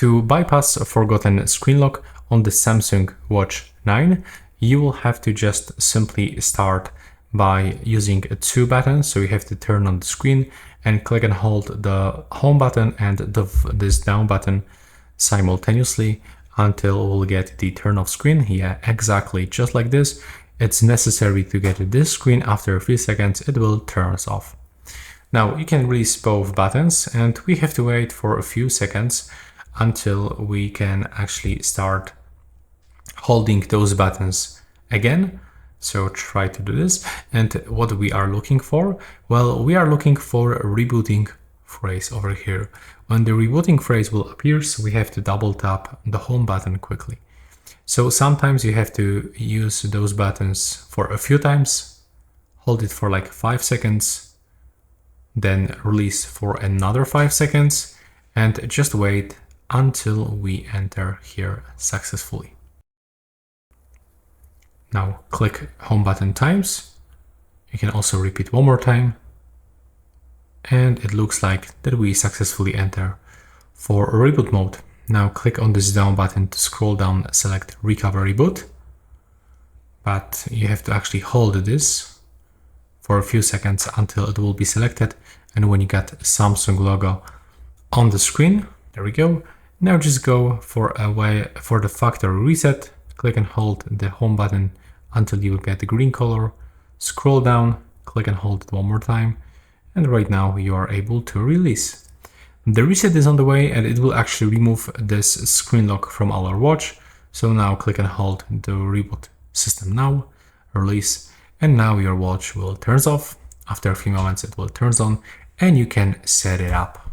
To bypass a forgotten screen lock on the Samsung Watch 9, you will have to just simply start by using two buttons. So you have to turn on the screen and click and hold the home button and this down button simultaneously until we'll get the turn off screen. Yeah, exactly, just like this. It's necessary to get this screen. After a few seconds, it will turn off. Now you can release both buttons and we have to wait for a few seconds until we can actually start holding those buttons again. So try to do this. And what we are looking for? Well, we are looking for a rebooting phrase over here. When the rebooting phrase will appear, so we have to double tap the home button quickly. So sometimes you have to use those buttons for a few times, hold it for like 5 seconds, then release for another 5 seconds, and just wait until we enter here successfully. Now click home button times. You can also repeat one more time. And it looks like that we successfully enter for reboot mode. Now click on this down button to scroll down, select recover reboot. But you have to actually hold this for a few seconds until it will be selected. And when you get Samsung logo on the screen, there we go. Now just go for the factory reset. Click and hold the home button until you get the green color. Scroll down, click and hold it one more time. And right now you are able to release. The reset is on the way and it will actually remove this screen lock from our watch. So now click and hold the reboot system now, release, and now your watch will turn off. After a few moments it will turn on and you can set it up.